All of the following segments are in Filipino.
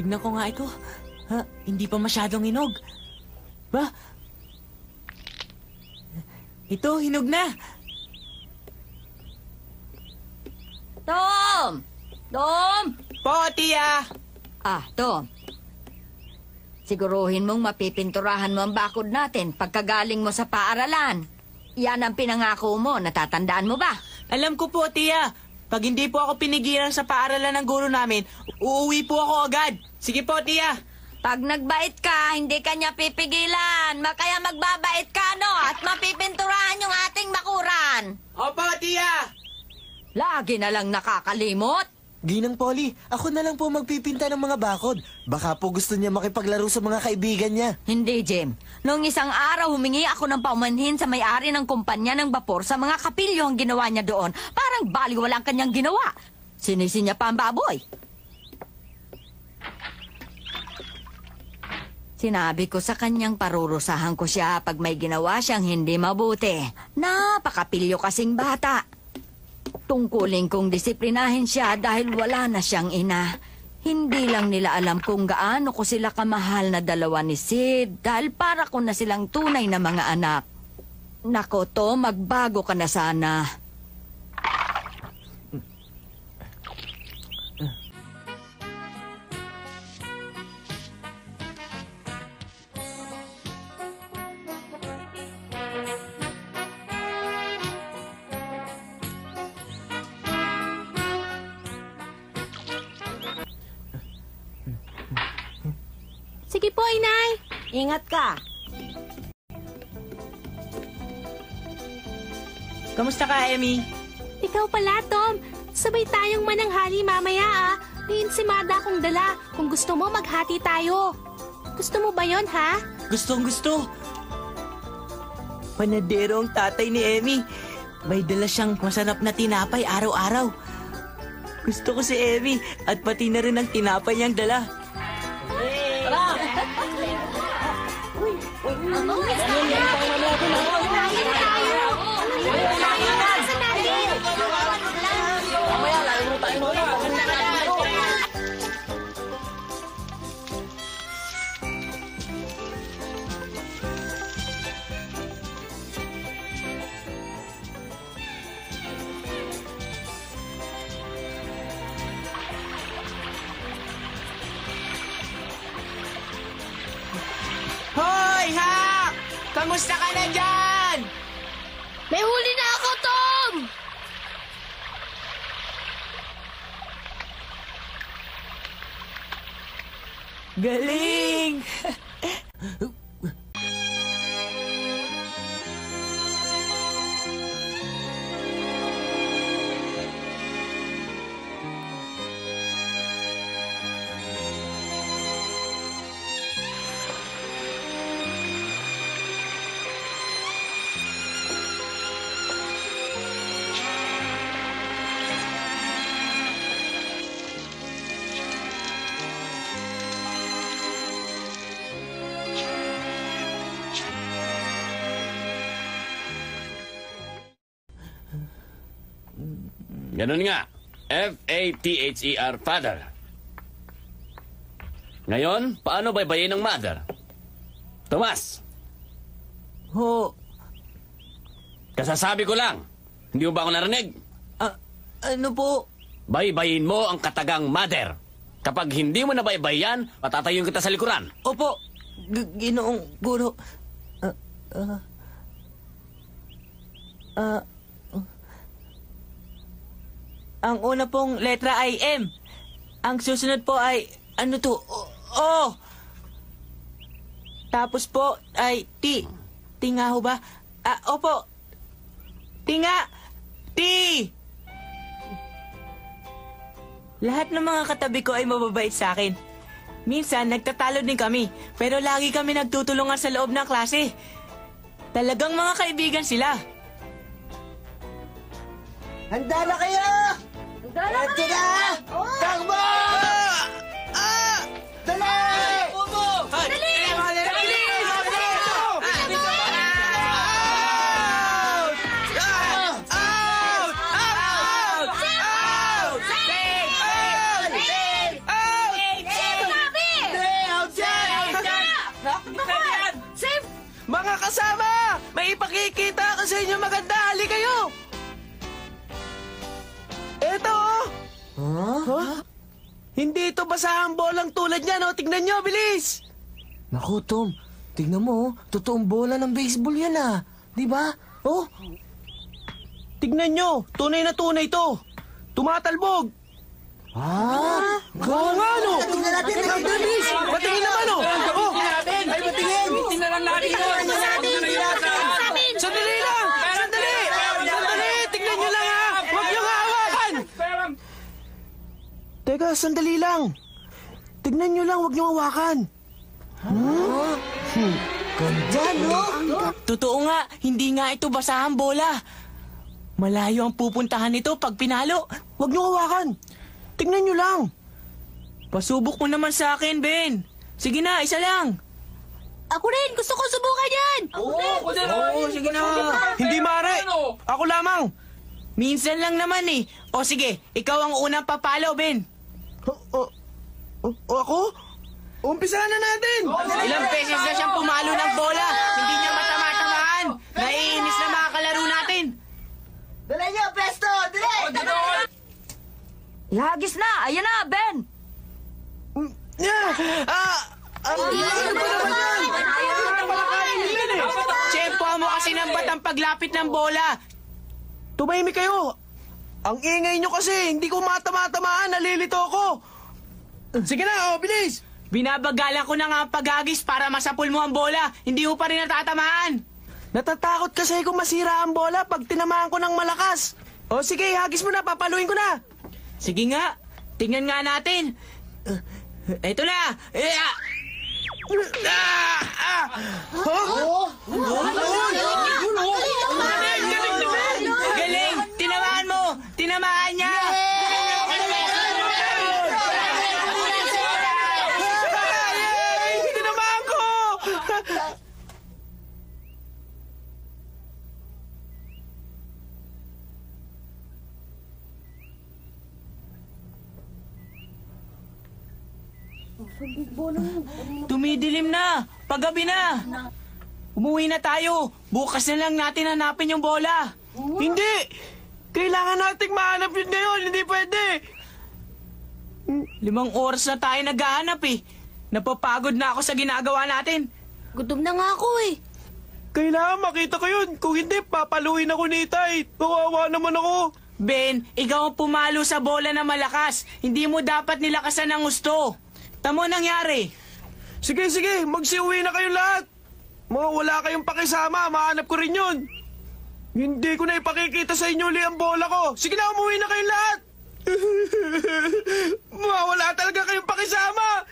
Tignan ko nga ito. Ha? Hindi pa masyadong hinog. Ba? Ito, hinog na. Tom! Tom! Po, tiya! Tom. Siguruhin mong mapipinturahan mo ang bakod natin pagkagaling mo sa paaralan. Yan ang pinangako mo. Natatandaan mo ba? Alam ko po, tiya. Pag hindi po ako pinigilan sa paaralan ng guro namin, uuwi po ako agad. Sige po, tiya. Pag nagbait ka, hindi ka niya pipigilan. Kaya magbabait ka, no? At mapipinturahan yung ating bakuran. Opo, tiya. Lagi na lang nakakalimot. Ginang Polly, ako na lang po magpipinta ng mga bakod. Baka po gusto niya makipaglaro sa mga kaibigan niya. Hindi, Jim. Noong isang araw, humingi ako ng paumanhin sa may-ari ng kumpanya ng bapor sa mga kapilyo ang ginawa niya doon. Parang baliwala ang kanyang ginawa. Sinisi niya pa ang baboy. Sinabi ko sa kanyang parurusahan ko siya pag may ginawa siyang hindi mabuti. Napakapilyo kasing bata. Tungkulin kong disiplinahin siya dahil wala na siyang ina. Hindi lang nila alam kung gaano ko sila kamahal na dalawa ni Sid dahil para ko na silang tunay na mga anak. Nako, Tom, magbago ka na sana. Sige po, Inay. Ingat ka. Kamusta ka, Emmy? Ikaw pala, Tom. Sabay tayong mananghali mamaya, ah. May ensimada akong dala. Kung gusto mo, maghati tayo. Gusto mo ba yon, ha? Gustong gusto. Panadero ang tatay ni Emmy. May dala siyang masarap na tinapay araw-araw. Gusto ko si Emmy at pati na rin ang tinapay niyang dala. Hoy, Hak! Kamusta ka na dyan? May huli na ako, Tom! Galing! Ganun nga. F-A-T-H-E-R, father. Ngayon, paano baybayin ng mother? Tomas, Ho, kasasabi ko lang. Hindi mo ba ako narinig? ano po? Baybayin mo ang katagang mother. Kapag hindi mo na baybayan, patatayin kita sa likuran. Opo, Ginoong Guro. Ang una pong letra ay M. Ang susunod po ay, ano to? O. Tapos po ay T. Tinga ho ba? Opo. Tinga. T. Lahat ng mga katabi ko ay mababait sa akin. Minsan, nagtatalo din kami. Pero lagi kami nagtutulungan sa loob ng klase. Talagang mga kaibigan sila. Handa na kayo! Handa na kami! Na! Takbo! Dali! Dali! Mga kasama! May ipakikita ko sa inyo maganda. Hali kayo! Eto, oh! Huh? Hindi ito basahang bolang tulad niyan, oh. Tignan nyo, bilis! Naku, Tom. Tignan mo, totoong bola ng baseball yan Di ba? Oh, Tignan nyo, tunay na tunay to. Tumatalbog. Oo nga, no? Tingnan natin, Bilis! Patingin naman, oh! Oh! Ay, patingin! Tingnan natin yun. Sandali lang! Sandali! Sandali! Tignan nyo lang, ha! Huwag nyo hawakan! Teka, sandali lang. Tignan nyo lang, huwag nyo hawakan. Ganda, no? Totoo nga, hindi nga ito basahang bola. Malayo ang pupuntahan nito pag pinalo. Huwag nyo hawakan. Tignan nyo lang. Pasubok mo naman sa akin, Ben. Sige na, isa lang. Ako rin, gusto ko subukan yan! Oo, sige na. Hindi mare. Ako lamang. Minsan lang naman eh. O sige, ikaw ang unang papalo, Ben. Ako? Umpisa na natin. Ilang beses na siyang pumalo ng bola. Hindi niya matama-tamaan. Naiinis na mga kalaro natin. Dali nyo, Presto! Dali! Ihagis na! Ayan na, Ben! Tsempo mo kasi ng batang paglapit ng bola. Tumahimik kayo. Ang ingay nyo kasi, hindi ko matama-tamaan, nalilito ako. Sige na, bilis. Binabagalan ko na nga ang paghagis para masapul mo ang bola. Hindi mo pa rin natatamaan. Natatakot kasi kung masira ang bola pag tinamaan ko ng malakas. O sige, hagis mo na, papaluin ko na. Sige nga, tingnan nga natin. Ito na. Galing! Tinamaan mo! Tinamaan niya! Tinamaan ko! Tumidilim na! Paggabi na! Umuwi na tayo! Bukas na lang natin hanapin yung bola! Hindi! Kailangan nating mahanap yun ngayon! Hindi pwede! 5 oras na tayo naghahanap eh! Napapagod na ako sa ginagawa natin! Gutom na nga ako eh. Kailangan makita ko yun! Kung hindi, papaluin ako ni Itay! Kawawa naman ako! Ben, ikaw ang pumalo sa bola na malakas! Hindi mo dapat nilakasan ng gusto! Tamo nangyari! Sige, magsiuwi na kayong lahat! Mga wala kayong pakisama, mahanap ko rin yun! Hindi ko na ipakikita sa inyo uli ang bola ko! Sige na, umuwi na kayong lahat! Mga wala talaga kayong pakisama!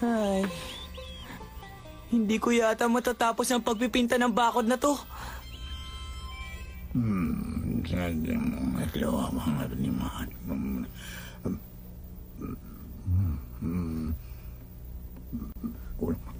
Ay. Hindi ko yata matatapos ang pagpipinta ng bakod na to.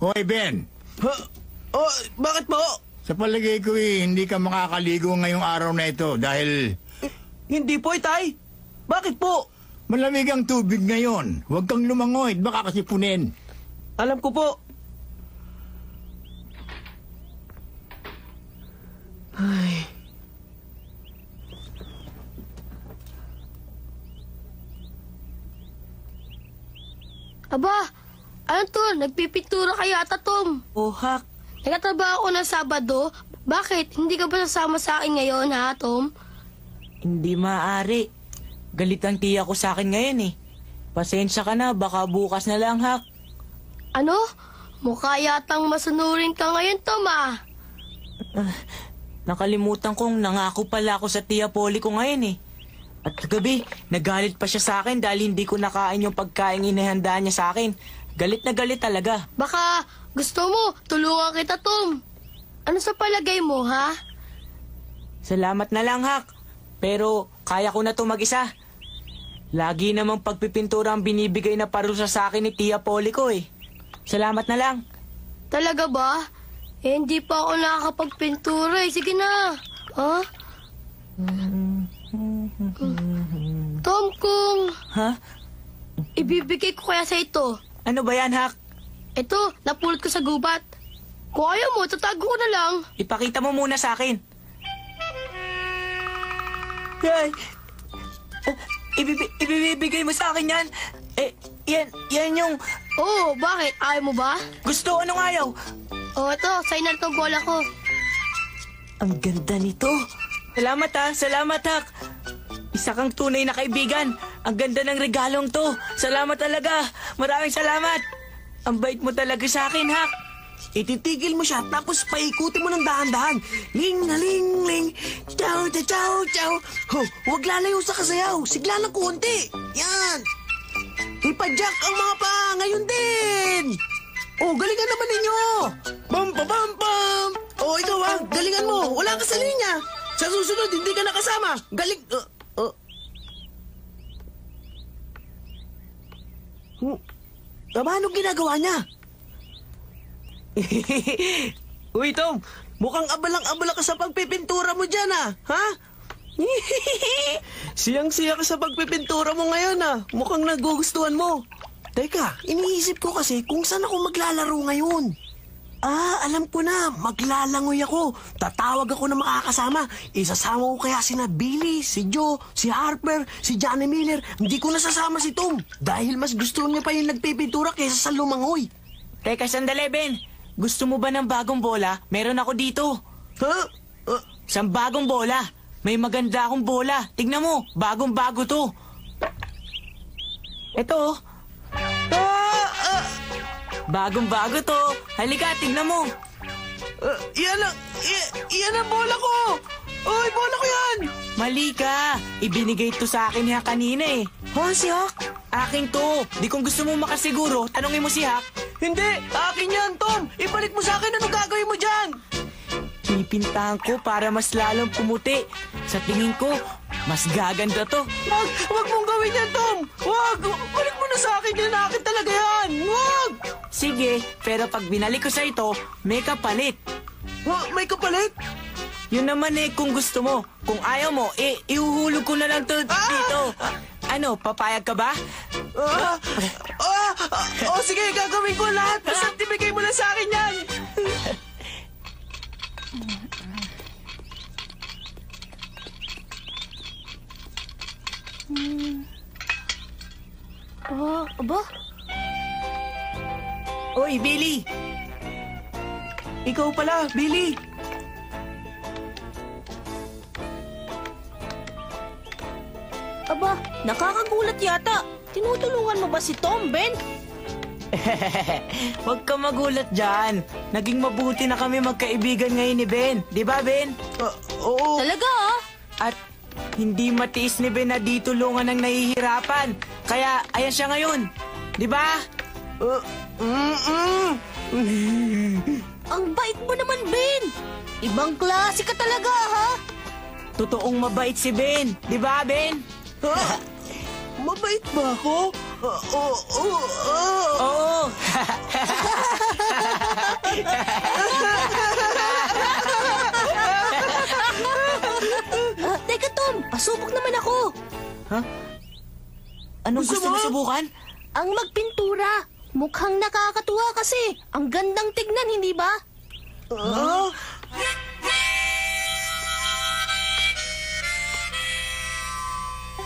Hoy, Ben! Ha? Oh, bakit po? Sa palagay ko hindi ka makakaligo ngayong araw na ito dahil Hindi po, Itay. Bakit po? malamig ang tubig ngayon. Huwag kang lumangoy, baka kasi punin. Alam ko po. Ay. Aba, ano to? Nagpipintura kayo ata, Tom. Oh, Hak. Nagtatrabaho ako ng Sabado. Bakit? Hindi ka ba sasama sa akin ngayon, ha, Tom? Hindi maaari. Galit ang tiya ko sa akin ngayon eh. Pasensya ka na, baka bukas na lang, Hak. Ano? Mukha yatang masunurin ka ngayon, Tom, ah. Nakalimutan kong nangako pala ako sa tiya Polly ko ngayon eh. At kagabi, nagalit pa siya sa akin dahil hindi ko nakain yung pagkain inihanda niya sa akin. Galit na galit talaga. Baka gusto mo, tulungan kita, Tom. Ano sa palagay mo, ha? Salamat na lang, Hak. Pero kaya ko na to mag-isa. Lagi namang pagpipintura ang binibigay na parusa sa akin ni Tia Polly ko eh. Salamat na lang. Talaga ba? Eh, hindi pa ako nakakapagpintura eh. Sige na. Ha? Tom, kung Ha? ibibigay ko kaya sa ito. Ano ba yan, Hak? Ito, napulot ko sa gubat. Kung ayaw mo, tatago ko na lang. Ipakita mo muna sa akin. Yay! Ibibigay mo sa akin yan? Eh, yan yung... Oo, bakit? Ayaw mo ba? Gusto, anong ayaw? Oo, ito, sa'yo na itong bola ko. Ang ganda nito. Salamat ha, salamat Hak. Isa kang tunay na kaibigan. Ang ganda ng regalong to. Salamat talaga. Maraming salamat. Ang bait mo talaga sa akin, Hak. Ititigil mo siya, tapos paikutin mo ng dahan-dahan. Ling na ling ling. Chow, chow, chow, chow. Ho, huwag lalayo sa kasayaw. Sigla ng konti. Yan. Ipadyak ang mga pa ngayon din. Oh, galingan naman ninyo. Bam, bam, bam, bam. Oh, ikaw ha, galingan mo. Wala ka sa linya. Sa susunod, hindi ka nakasama. Galing... Paano ginagawa niya? Uy, Tom, mukhang abalang-abala ka sa pagpipintura mo dyan, ah. Ha? Siyang-siya ka sa pagpipintura mo ngayon, ah. Mukhang nagugustuhan mo. Teka, iniisip ko kasi kung saan ako maglalaro ngayon. Ah, alam ko na. Maglalangoy ako. Tatawag ako ng makakasama. Isasama ko kaya sina Billy, si Joe, si Harper, si Johnny Miller. Hindi ko nasasama si Tom. Dahil mas gusto niya pa yung nagpipintura kaysa sa lumangoy. Teka, sandali, Ben. Gusto mo ba ng bagong bola? Meron ako dito. Ha? Isang bagong bola. May maganda akong bola. Tignan mo, bagong-bago to. Ito. Bagong-bago to. Halika, tignan mo. Yan ang bola ko. Oy, bola ko yan. Mali ka. Ibinigay to sa akin ni Hak kanina eh. Ha, si Hak? Akin to. Di kung gusto mo makasiguro, tanongin mo si Hak. Hindi, akin yan, Tom. Ipalit mo sa akin, ano gagawin mo dyan? Pipintahan ko para mas lalong pumuti. Sa tingin ko, mas gaganda to. Wag mong gawin yan, Tom. Wag, balik mo na sa akin yan. Akin talaga yan. Wag. Sige, pero pag binalik ko sa ito, may kapalit. May kapalit? Yun naman eh kung gusto mo. Kung ayaw mo, ihuhulog ko na lang to dito. Ano, papayag ka ba? Sige, gagawin ko lahat. Basta ibigay mo na sa akin yan. Aba? Oy, Billy! Ikaw pala, Billy! Aba, nakakagulat yata. Tinutulungan mo ba si Tom, Ben? Huwag ka magulat dyan. Naging mabuti na kami magkaibigan ngayon ni Ben. Di ba, Ben? Oo. Talaga, ah? At Hindi matiis ni Ben na di tulungan ng nahihirapan. Kaya, ayan siya ngayon. Di ba? Ang bait mo naman, Ben. Ibang klase ka talaga, ha? Totoong mabait si Ben. Di ba, Ben? Mabait ba ako? Oo. Teka, Tom. Pasubok naman ako. Anong gusto mo subukan? Ang magpintura. Mukhang nakakatuwa kasi. Ang gandang tignan, hindi ba?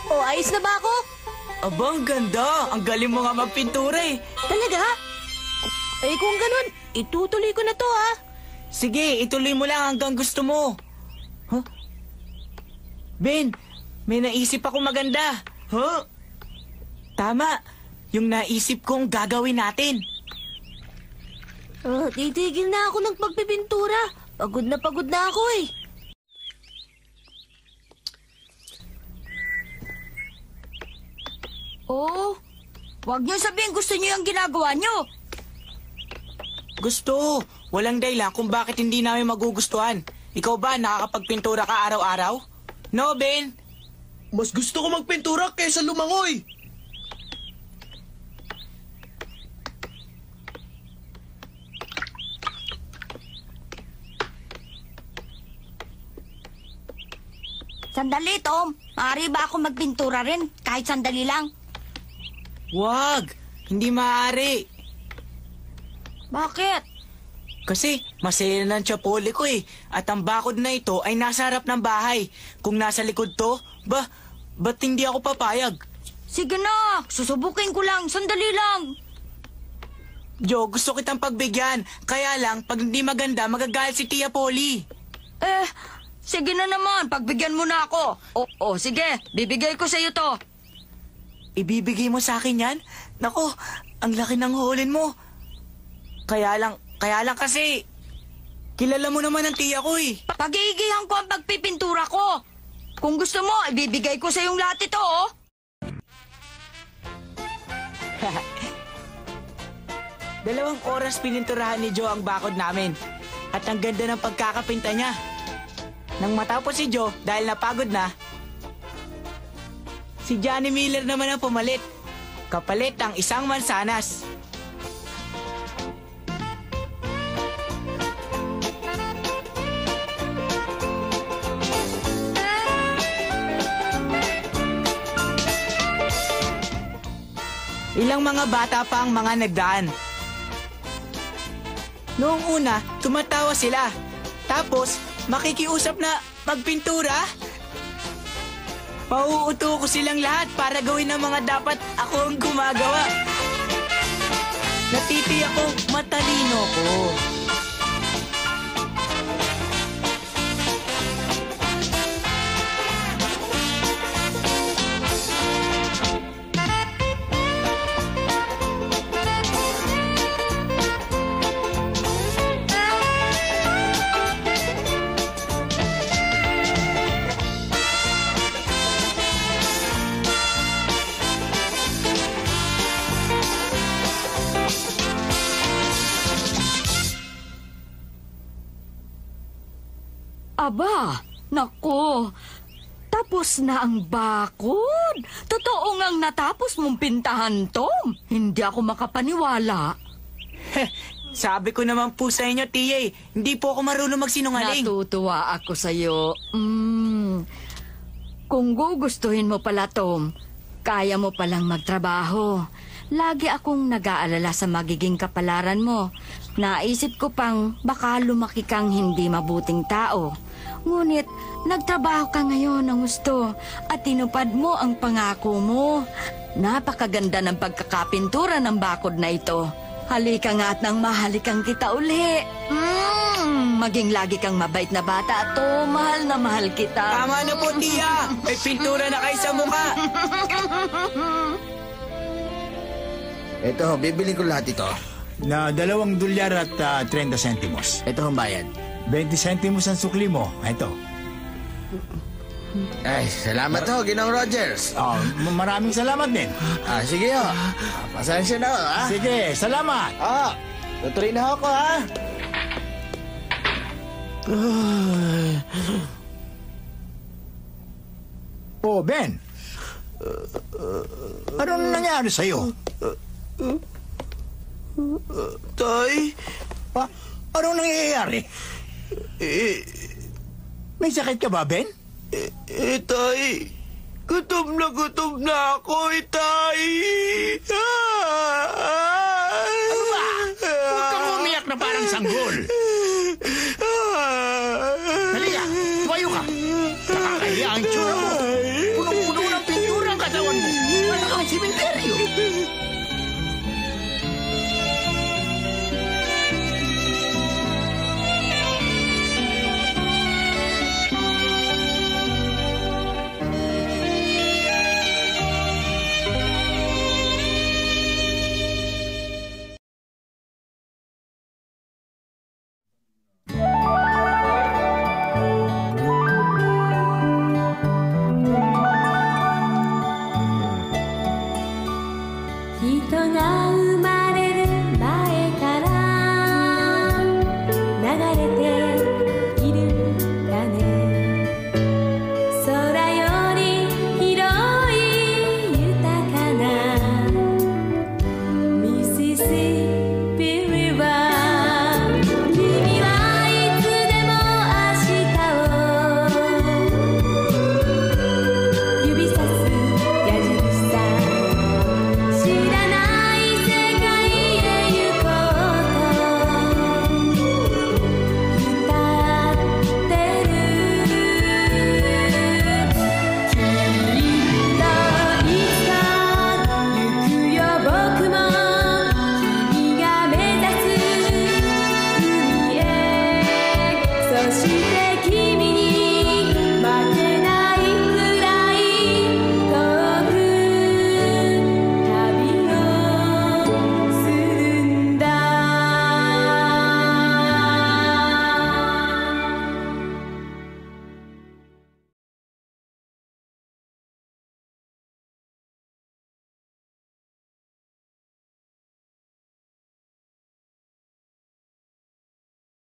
Oh, ayos na ba ako? Abang ganda. Ang galing mo nga magpintura eh. Talaga? Eh kung ganun, itutuloy ko na to, ha? Sige, ituloy mo lang hanggang gusto mo. Huh? Ben, may naisip ako maganda. Huh? Tama, yung naisip kong gagawin natin. Titigil na ako ng pagpipintura. Pagod na ako eh. Oh, wag niyo sabihin gusto niyo yung ginagawa niyo. Gusto, walang dahilan kung bakit hindi namin magugustuhan. Ikaw ba, nakakapagpintura ka araw-araw? No, Ben? Mas gusto ko magpintura kaysa lumangoy. Sandali, Tom. Maaari ba ako magpintura rin kahit sandali lang? Wag, hindi maaari. Bakit? Kasi masaya ng tiyapoli ko eh. At ang bakod na ito ay nasa harap ng bahay. Kung nasa likod to, ba't hindi ako papayag? Sige na, susubukin ko lang. Sandali lang. Jo, gusto kitang pagbigyan. Kaya lang, pag hindi maganda, magagalit si Tia Polly. Sige na naman. Pagbigyan mo na ako. Sige. Bibigay ko sa iyo to. Ibibigay mo sa akin yan? Nako, ang laki ng hulin mo. Kaya lang kasi, kilala mo naman ang tiya ko eh. Pagigihan ko ang pagpipintura ko. Kung gusto mo, ibibigay ko sa yung lahat ito, oh. Dalawang oras pininturahan ni Joe ang bakod namin. At ang ganda ng pagkakapinta niya. Nang matapos si Joe, dahil napagod na, si Johnny Miller naman ang pumalit. Kapalit ang isang mansanas. Ilang mga bata pa ang mga nagdaan. Noong una, tumatawa sila. Tapos, makikiusap na magpintura. Pauuto ko silang lahat para gawin ang mga dapat ako ang gumagawa. Natitiyak ko, matalino ko. Aba, naku. Tapos na ang bakod. Totoo ngang natapos mong pintahan, Tom. Hindi ako makapaniwala. Sabi ko naman po sa inyo, Tia, hindi po ako marunong magsinungaling. Natutuwa ako sa'yo. Kung gugustuhin mo pala, Tom, kaya mo palang magtrabaho. Lagi akong nag-aalala sa magiging kapalaran mo. Naisip ko pang baka lumaki kang hindi mabuting tao. Ngunit, nagtrabaho ka ngayon ng gusto at tinupad mo ang pangako mo. Napakaganda ng pagkakapintura ng bakod na ito. Halika nga at nang mahalikan kita uli. Maging lagi kang mabait na bata, to. Mahal na mahal kita. Tama na po, Tia. May pintura na kayo sa mukha. Ito, bibili ko lahat ito. Na $2 at 30 sentimos. Ito ang bayad. 20 sentimos ang sukli mo. Ito. Ay, salamat ho, Ginoong Rogers. Oh, maraming salamat din. Sige ho. Pasensya na ho, ha? Sige, salamat. Tutuloy na ako, ha? Oh, Ben. Anong nangyari sa'yo? Tay, Anong nangyayari? May sakit ka ba, Ben? Tay. Gutom na ako, Tay. Ano ba? Huwag kang umiyak na parang sanggol. Halika, tumayo ka. Nakakahiya ang itsura mo.